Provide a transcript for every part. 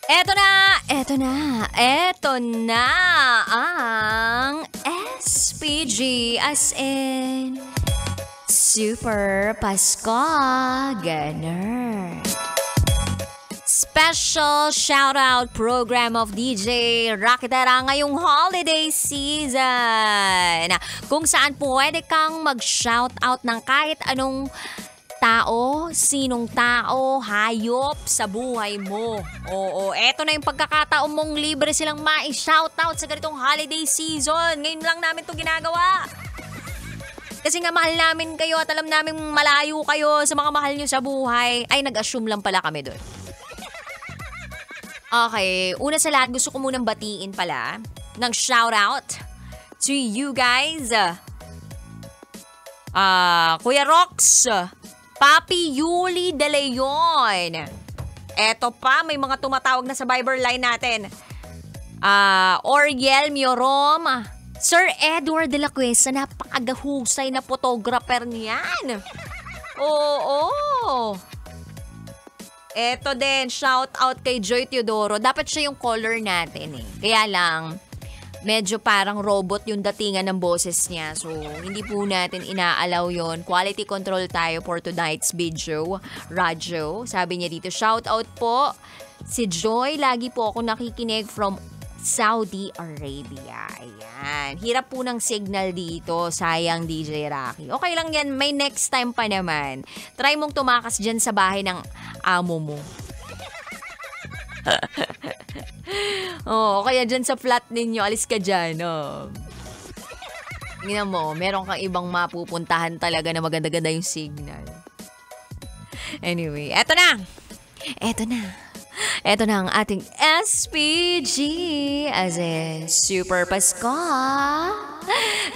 Eto na ang SPG as in Super Pasko Ganun. Special shoutout program of DJ Rakitera ngayong holiday season kung saan pwede kang mag-shoutout ng kahit anong tao, sinong tao, hayop sa buhay mo. Oo, eto na yung pagkakataon mong libre silang ma-shoutout sa ganitong holiday season. Ngayon lang namin to ginagawa. Kasi nga mahal namin kayo at alam namin malayo kayo sa mga mahal nyo sa buhay. Ay, nag-assume lang pala kami doon. Okay, una sa lahat gusto ko munang batiin pala ng shoutout to you guys. Kuya Rox, Papi Yuli De Leon. Eto pa, may mga tumatawag na sa Viber line natin. Oriel Miorom. Sir Edward de la Cuesta, napakagahusay na photographer niyan. Oo. Eto din, shout out kay Joy Teodoro. Dapat siya yung caller natin eh. Kaya lang, medyo parang robot yung datingan ng boses niya. So, hindi po natin inaalaw yon. Quality control tayo for tonight's video. Radyo, sabi niya dito, shout out po. Si Joy, lagi po ako nakikinig from Saudi Arabia. Ayan. Hirap po ng signal dito. Sayang, DJ Rocky. Okay lang yan. May next time pa naman. Try mong tumakas dyan sa bahay ng amo mo. Kaya dyan sa flat ninyo, alis ka dyan. Tingnan mo, meron kang ibang mapupuntahan talaga na maganda-ganda yung signal. Anyway, eto na ang ating SPG as in Super Pasko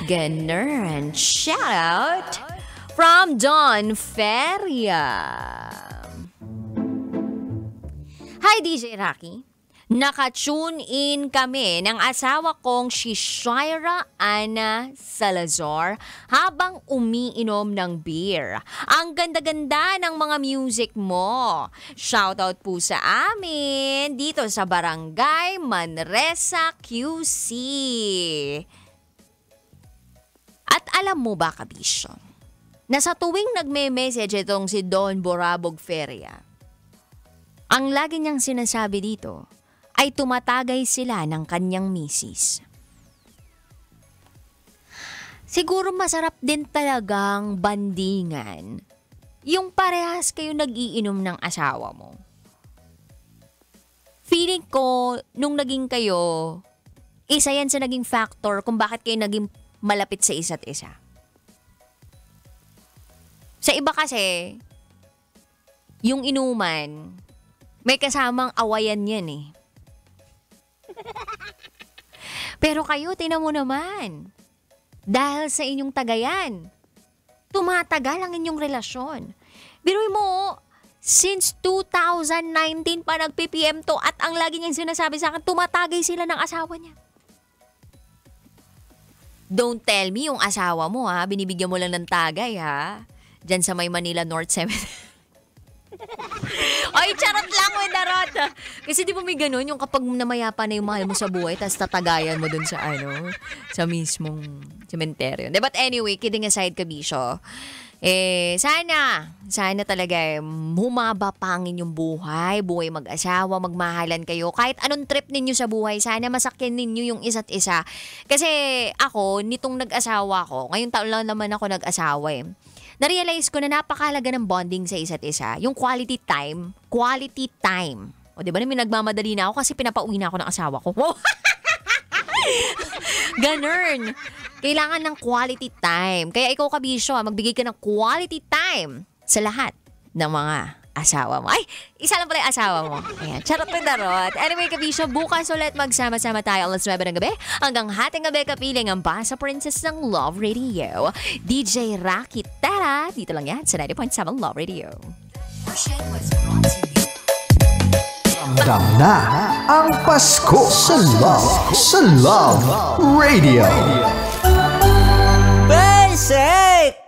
Ganun. Shoutout from Don Feria. Hi DJ Rocky. Naka-tune in kami ng asawa kong si Shira Ana Salazar habang umiinom ng beer. Ang ganda-ganda ng mga music mo. Shoutout po sa amin dito sa Barangay Manresa, QC. At alam mo ba, kabisyo, na sa tuwing nagme-message itong si Don Borabog Feria, ang lagi niyang sinasabi dito ay tumatagay sila ng kanyang misis. Siguro masarap din talagang bandingan yung parehas kayo nag-iinom ng asawa mo. Feeling ko, nung naging kayo, isa yan sa naging factor kung bakit kayo naging malapit sa isa't isa. Sa iba kasi, yung inuman, may kasamang awayan yan eh. Pero kayo, tinan mo naman. Dahil sa inyong tagayan, tumatagal ang inyong relasyon. Biruin mo, since 2019 pa nag-PPM to at ang lagi niyang sinasabi sa akin, tumatagay sila ng asawa niya. Don't tell me yung asawa mo ha, binibigyan mo lang ng tagay ha. Diyan sa may Manila North Cemetery. Ay, charot lang, Wendarot. Kasi di ba may ganun, yung kapag namayapa na yung mahal mo sa buhay, tapos tatagayan mo dun sa sa mismong cementerio. But anyway, kidding aside, kabisyo, sana talaga humaba pa ang inyong buhay mag-asawa, magmahalan kayo. Kahit anong trip ninyo sa buhay, sana masakyan ninyo yung isa't isa. Kasi ako, nitong nag-asawa ko, ngayong taon lang naman ako nag-asawa na-realize ko na napakahalaga ng bonding sa isa't isa. Yung quality time. O diba na may nagmamadali na ako kasi pinapauwi na ako ng asawa ko. Wow! Ganun. Kailangan ng quality time. Kaya ikaw, kabisyo, magbigay ka ng quality time sa lahat ng mga asawa mo. Ay, isa lang pala yung asawa mo. Ayan, charot na darot. Anyway, kabisyo, bukas ulit magsama-sama tayo alas 9 ng gabi hanggang hating gabi kapiling ang Basa Princess ng Love Radio. DJ Rocky Tara, dito lang yan sa 90.7 Love Radio. Ramdam na ang Pasko sa Love Radio. Basic!